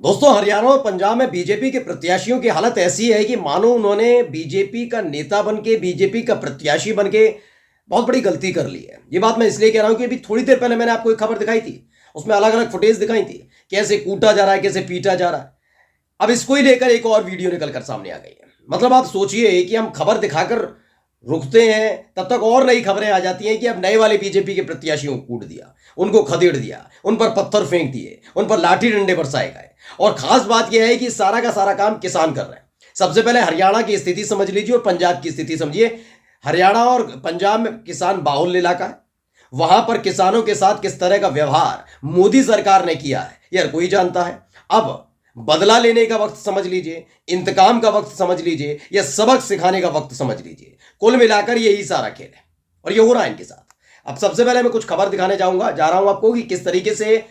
दोस्तों, हरियाणा और पंजाब में बीजेपी के प्रत्याशियों की हालत ऐसी है कि मानो उन्होंने बीजेपी का नेता बन के, बीजेपी का प्रत्याशी बन के बहुत बड़ी गलती कर ली है। ये बात मैं इसलिए कह रहा हूं कि अभी थोड़ी देर पहले मैंने आपको एक खबर दिखाई थी, उसमें अलग अलग फुटेज दिखाई थी, कैसे कूटा जा रहा है, कैसे पीटा जा रहा है। अब इसको ही लेकर एक और वीडियो निकलकर सामने आ गई है। मतलब आप सोचिए कि हम खबर दिखाकर रुकते हैं, तब तक और नई खबरें आ जाती हैं कि अब नए वाले बीजेपी के प्रत्याशियों को कूट दिया, उनको खदेड़ दिया, उन पर पत्थर फेंक दिए, उन पर लाठी डंडे बरसाए गए। और खास बात यह है कि सारा का सारा काम किसान कर रहे हैं। सबसे पहले हरियाणा की स्थिति समझ लीजिए और पंजाब की स्थिति समझिए। हरियाणा और पंजाब में किसान बाहुल्य इलाका है। वहां पर किसानों के साथ किस तरह का व्यवहार मोदी सरकार ने किया है यह हर कोई जानता है। अब बदला लेने का वक्त समझ लीजिए, इंतकाम का वक्त समझ लीजिए, या सबक सिखाने का वक्त समझ लीजिए। कुल मिलाकर यही सारा खेल है और ये हो रहा है इनके साथ। अब सबसे पहले मैं कुछ खबर दिखाने जा रहा हूं आपको कि किस तरीके से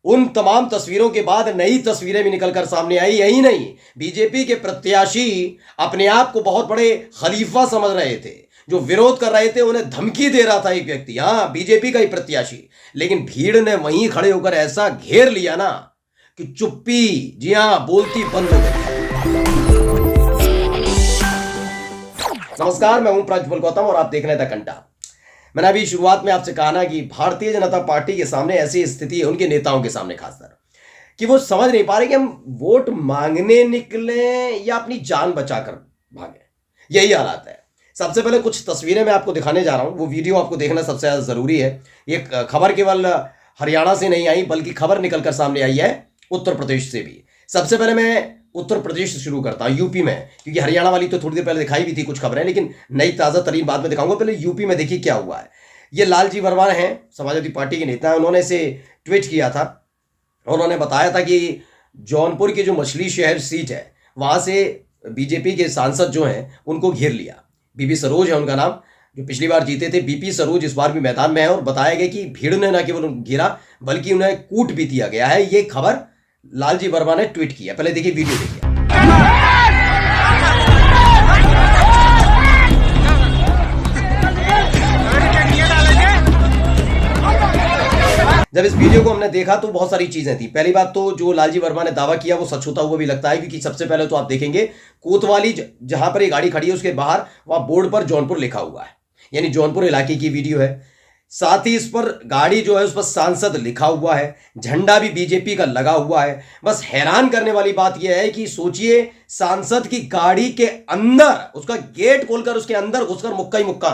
उन तमाम तस्वीरों के बाद नई तस्वीरें भी निकलकर सामने आई। यही नहीं, बीजेपी के प्रत्याशी अपने आप को बहुत बड़े खलीफा समझ रहे थे। जो विरोध कर रहे थे उन्हें धमकी दे रहा था एक व्यक्ति, हाँ बीजेपी का ही प्रत्याशी। लेकिन भीड़ ने वहीं खड़े होकर ऐसा घेर लिया ना कि चुप्पी, जी हां, बोलती बंद हो गई। नमस्कार, मैं हूं प्रज्वल गौतम और आप देख रहे हैं द कंटा। मैंने अभी शुरुआत में आपसे कहा ना कि भारतीय जनता पार्टी के सामने ऐसी स्थिति है, उनके नेताओं के सामने खासकर, कि वो समझ नहीं पा रहे कि हम वोट मांगने निकले या अपनी जान बचाकर भागे। यही हालात है। सबसे पहले कुछ तस्वीरें मैं आपको दिखाने जा रहा हूं, वो वीडियो आपको देखना सबसे ज्यादा जरूरी है। ये खबर केवल हरियाणा से नहीं आई, बल्कि खबर निकलकर सामने आई है उत्तर प्रदेश से भी। सबसे पहले मैं उत्तर प्रदेश से शुरू करता हूं, यूपी में, क्योंकि हरियाणा वाली तो थोड़ी देर पहले दिखाई भी थी कुछ खबरें, लेकिन नई ताजा तरीन बाद में दिखाऊंगा। पहले यूपी में देखिए क्या हुआ है। ये लालजी वर्मा हैं, समाजवादी पार्टी के नेता हैं। उन्होंने इसे ट्वीट किया था और उन्होंने बताया था कि जौनपुर की जो मछली शहर सीट है वहां से बीजेपी के सांसद जो हैं उनको घेर लिया। बीपी सरोज है उनका नाम, जो पिछली बार जीते थे। बीपी सरोज इस बार भी मैदान में है और बताया गया कि भीड़ ने न केवल घेरा बल्कि उन्हें कूट भी दिया गया है। ये खबर लालजी वर्मा ने ट्वीट किया। पहले देखिए वीडियो देखिए। जब इस वीडियो को हमने देखा तो बहुत सारी चीजें थी। पहली बात तो जो लालजी वर्मा ने दावा किया वो सच होता हुआ भी लगता है, क्योंकि सबसे पहले तो आप देखेंगे कोतवाली जहां पर ये गाड़ी खड़ी है उसके बाहर वहां बोर्ड पर जौनपुर लिखा हुआ है, यानी जौनपुर इलाके की वीडियो है। साथ ही इस पर गाड़ी जो है उस पर सांसद लिखा हुआ है, झंडा भी बीजेपी का लगा हुआ है। बस हैरान करने वाली बात यह है कि सोचिए, सांसद की गाड़ी के अंदर, उसका गेट खोलकर उसके अंदर घुसकर मुक्का ही मुक्का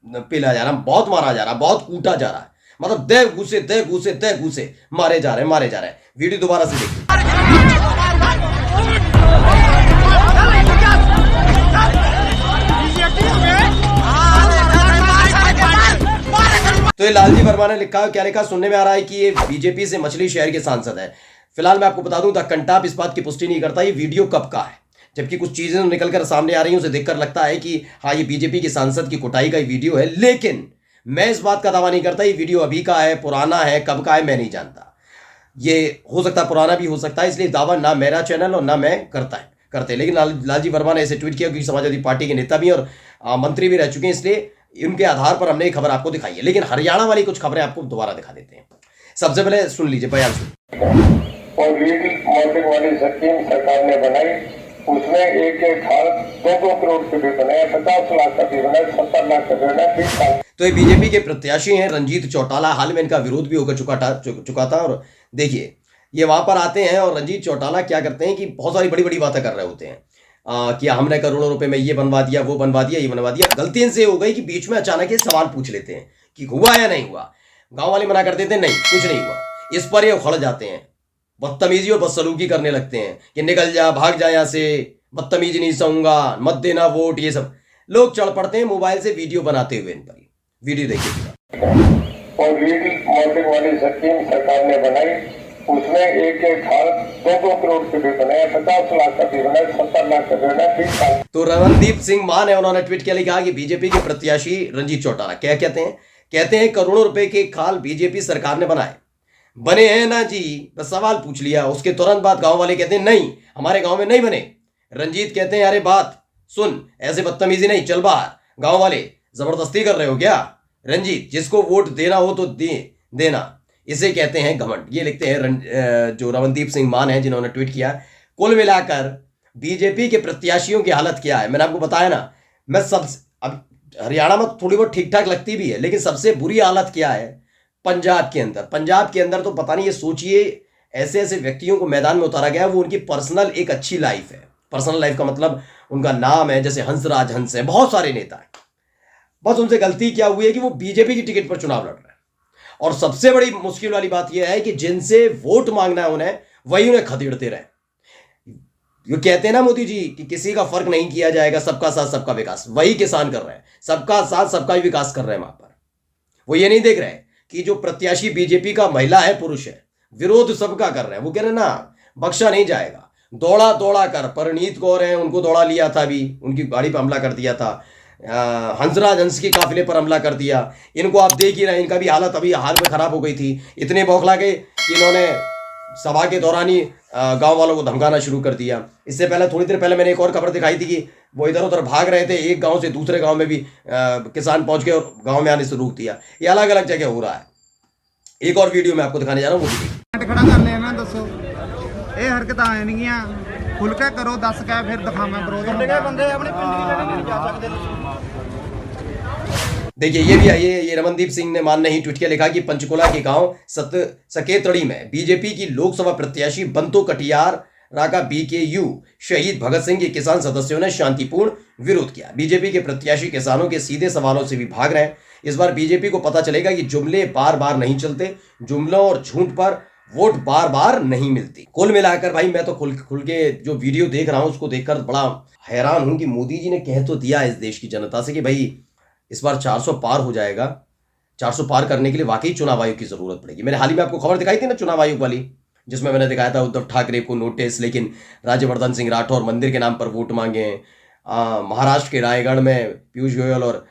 पिला जा रहा, बहुत मारा जा रहा, बहुत कूटा जा रहा है। मतलब दे घूसे दे घूसे दे घूसे मारे जा रहे हैं, मारे जा रहे हैं। वीडियो दोबारा से देखिए। तो ये लालजी वर्मा ने लिखा, क्या लिखा सुनने में आ रहा है कि ये बीजेपी से मछली शहर के सांसद है। फिलहाल मैं आपको बता दूं, द कंटाप इस बात की पुष्टि नहीं करता ये वीडियो कब का है, जबकि कुछ चीजें निकलकर सामने आ रही हैं उसे देखकर लगता है कि हाँ ये बीजेपी के सांसद की कुटाई का वीडियो है। लेकिन मैं इस बात का दावा नहीं करता ये वीडियो अभी का है, पुराना है, कब का है मैं नहीं जानता। ये हो सकता है पुराना भी हो सकता है, इसलिए दावा ना मेरा चैनल और ना मैं करते। लेकिन लालजी वर्मा ने ऐसे ट्वीट किया क्योंकि समाजवादी पार्टी के नेता भी और मंत्री भी रह चुके हैं, इसलिए इनके आधार पर हमने ये खबर आपको दिखाई है। लेकिन हरियाणा वाली कुछ खबरें आपको दोबारा दिखा देते हैं। सबसे पहले सुन लीजिए बयान और वाली स्कीम सरकार ने बनाई, उसमें एक खाल 2-2 करोड़ के भी बनाया, 50 लाख का भी बनाया, 70 लाख का भी बनाया। तो ये बीजेपी के प्रत्याशी हैं रंजीत चौटाला। हाल में इनका विरोध भी होकर चुका था। और देखिए ये वहां पर आते हैं और रंजीत चौटाला क्या करते हैं कि बहुत सारी बड़ी बड़ी बातें कर रहे होते हैं कि हमने करोड़ों रुपए में ये बनवा दिया, वो बनवा दिया, ये बनवा दिया। गलती इनसे हो गई कि बीच में अचानक ये सवाल पूछ लेते हैं कि हुआ या नहीं हुआ। गांव वाले मना कर देते हैं, नहीं कुछ नहीं हुआ। इस पर ये उखड़ जाते हैं, बदतमीजी और बदसलूकी करने लगते हैं कि निकल जा, भाग जा यहाँ से, बदतमीजी नहीं सहूंगा, मत देना वोट, ये सब लोग चढ़ पड़ते हैं मोबाइल से वीडियो बनाते हुए इन पर। वीडियो देखिए। और वाली स्कीम सरकार ने बनाई, उसमें एक खाल 2-2 करोड़ के भी बनाया, 50 लाख का भी बनाया, 70 लाख का भी बनाया। तो रमनदीप सिंह मान है, उन्होंने ट्वीट किया, लिखा कि बीजेपी के प्रत्याशी रंजीत चौटाला क्या कहते हैं करोड़ों रुपए के खाल बीजेपी सरकार ने बनाए, बने हैं ना जी, बस सवाल पूछ लिया। उसके तुरंत बाद गांव वाले कहते हैं नहीं हमारे गांव में नहीं बने। रंजीत कहते हैं अरे बात सुन, ऐसे बदतमीजी नहीं, चल बाहर। गांव वाले जबरदस्ती कर रहे हो क्या? रंजीत जिसको वोट देना हो तो देना, इसे कहते हैं घमंड। ये लिखते हैं जो रमनदीप सिंह मान है जिन्होंने ट्वीट किया। कुल मिलाकर बीजेपी के प्रत्याशियों की हालत क्या है, मैंने आपको बताया ना। मैं सब अब हरियाणा में थोड़ी बहुत ठीक ठाक लगती भी है, लेकिन सबसे बुरी हालत क्या है पंजाब के अंदर। पंजाब के अंदर तो पता नहीं, ये सोचिए ऐसे ऐसे व्यक्तियों को मैदान में उतारा गया है, वो उनकी पर्सनल एक अच्छी लाइफ है। पर्सनल लाइफ का मतलब उनका नाम है, जैसे हंसराज हंस है, बहुत सारे नेता हैं। बस उनसे गलती क्या हुई है कि वो बीजेपी की टिकट पर चुनाव लड़ रहे हैं। और सबसे बड़ी मुश्किल वाली बात यह है कि जिनसे वोट मांगना है उन्हें, वही उन्हें खदेड़ते रहे। ये कहते हैं ना मोदी जी कि किसी का फर्क नहीं किया जाएगा, सबका साथ सबका विकास, वही किसान कर रहे हैं। सबका साथ सबका ही विकास कर रहे हैं वहां पर। वो ये नहीं देख रहे कि जो प्रत्याशी बीजेपी का महिला है पुरुष है, विरोध सबका कर रहे हैं। वो कह रहे ना बख्शा नहीं जाएगा। दौड़ा दौड़ा कर परनीत कौर है, उनको दौड़ा लिया था, अभी उनकी गाड़ी पर हमला कर दिया था। हंसराज हंस के काफिले पर हमला कर दिया। इनको आप देख ही रहे हैं, इनका भी हालत अभी हाल में खराब हो गई थी। इतने बौखला गए कि इन्होंने सभा के दौरान ही गांव वालों को धमकाना शुरू कर दिया। इससे पहले थोड़ी देर पहले मैंने एक और खबर दिखाई थी कि वो इधर उधर भाग रहे थे, एक गांव से दूसरे गांव में भी किसान पहुंच गए और गांव में आने से रोक दिया। ये अलग अलग जगह हो रहा है। एक और वीडियो मैं आपको दिखाने जा रहा हूँ, वो भी खड़ा कर लेना। दसो ये हरकत आएंगियां खुल के करो, दस के फिर दिखावा विरोध बंदे अपने पिंड नहीं जा सकते। देखिए ये भी ये रमनदीप सिंह ने मान नहीं ट्वीट किया, लिखा कि पंचकुला के गांव सकेतड़ी में बीजेपी की लोकसभा प्रत्याशी बंतो कटियार राका बीकेयू शहीद भगत सिंह के किसान सदस्यों ने शांतिपूर्ण विरोध किया। बीजेपी के प्रत्याशी किसानों के सीधे सवालों से भी भाग रहे हैं। इस बार बीजेपी को पता चलेगा कि जुमले बार बार नहीं चलते, जुमलों और झूठ पर वोट बार बार नहीं मिलती। कुल मिलाकर भाई मैं तो खुल के जो वीडियो देख रहा हूं उसको देखकर बड़ा हैरान हूं कि मोदी जी ने कह तो दिया इस देश की जनता से कि भाई इस बार 400 पार हो जाएगा। 400 पार करने के लिए वाकई चुनाव आयोग की जरूरत पड़ेगी। मैंने हाल ही में आपको खबर दिखाई थी ना चुनाव आयोग वाली, जिसमें मैंने दिखाया था उद्धव ठाकरे को नोटिस, लेकिन राज्यवर्धन सिंह राठौर मंदिर के नाम पर वोट मांगे। महाराष्ट्र के रायगढ़ में पीयूष गोयल और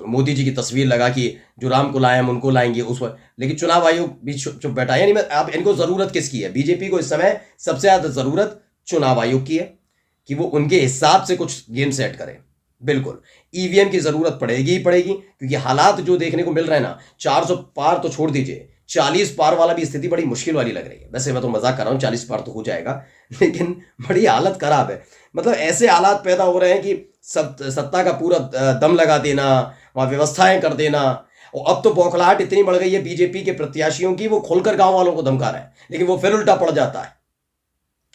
मोदी जी की तस्वीर लगा कि जो राम को लाए हम उनको लाएंगे उस पर, लेकिन चुनाव आयोग भी चुप बैठा। यानी अब इनको जरूरत किसकी है? बीजेपी को इस समय सबसे ज्यादा जरूरत चुनाव आयोग की है कि वो उनके हिसाब से कुछ गेम सेट करे। बिल्कुल ईवीएम की जरूरत पड़ेगी ही पड़ेगी, क्योंकि हालात जो देखने को मिल रहे हैं ना, 400 पार तो छोड़ दीजिए, 40 पार वाला भी स्थिति बड़ी मुश्किल वाली लग रही है। वैसे मैं तो मजाक कर रहा हूँ, 40 पार तो हो जाएगा, लेकिन बड़ी हालत खराब है। मतलब ऐसे हालात पैदा हो रहे हैं कि सत्ता का पूरा दम लगा देना, वहां व्यवस्थाएं कर देना। और अब तो बौखलाहट इतनी बढ़ गई है बीजेपी के प्रत्याशियों की, वो खोलकर गांव वालों को धमका रहे हैं, लेकिन वो फिर उल्टा पड़ जाता है।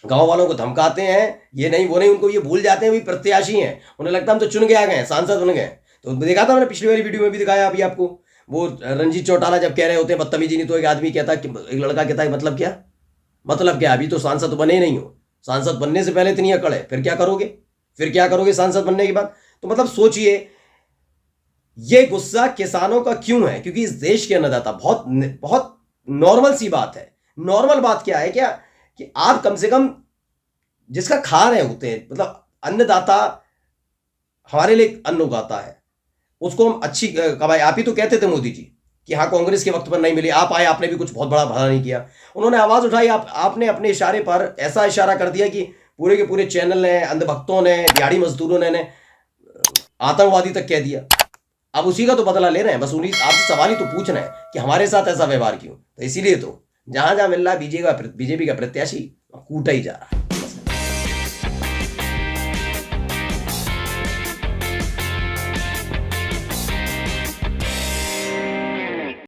गांव वालों को धमकाते हैं, ये नहीं वो नहीं, उनको ये भूल जाते हैं भी प्रत्याशी हैं, उन्हें लगता है हम तो चुन के आ गए, सांसद बन गए। तो देखा था मैंने पिछली वाली वीडियो में भी दिखाया अभी आपको, वो रंजीत चौटाला जब कह रहे होते हैं बदतमीजी नहीं, तो एक आदमी कहता है, एक लड़का कहता है मतलब क्या, मतलब क्या, अभी तो सांसद बने नहीं हो, सांसद बनने से पहले इतनी अकड़ है, फिर क्या करोगे, फिर क्या करोगे सांसद बनने के बाद? तो मतलब सोचिए ये गुस्सा किसानों का क्यों है? क्योंकि इस देश के अन्नदाता, बहुत बहुत नॉर्मल सी बात है। नॉर्मल बात क्या है, क्या कि आप कम से कम जिसका खा रहे होते हैं, मतलब अन्नदाता हमारे लिए अन्न उगाता है, उसको हम अच्छी कमाई। आप ही तो कहते थे मोदी जी कि हाँ कांग्रेस के वक्त पर नहीं मिली, आप आए, आपने भी कुछ बहुत बड़ा भला नहीं किया। उन्होंने आवाज उठाई, आपने अपने इशारे पर ऐसा इशारा कर दिया कि पूरे के पूरे चैनल ने, अंधभक्तों ने, दिहाड़ी मजदूरों ने आतंकवादी तक कह दिया। अब उसी का तो बदला ले रहे हैं। बस उन्हीं आपसे सवाल ही तो पूछ रहे हैं कि हमारे साथ ऐसा व्यवहार क्यों। तो इसीलिए तो जहां जहां मिल रहा है बीजेपी का प्रत्याशी कूटा ही जा रहा है।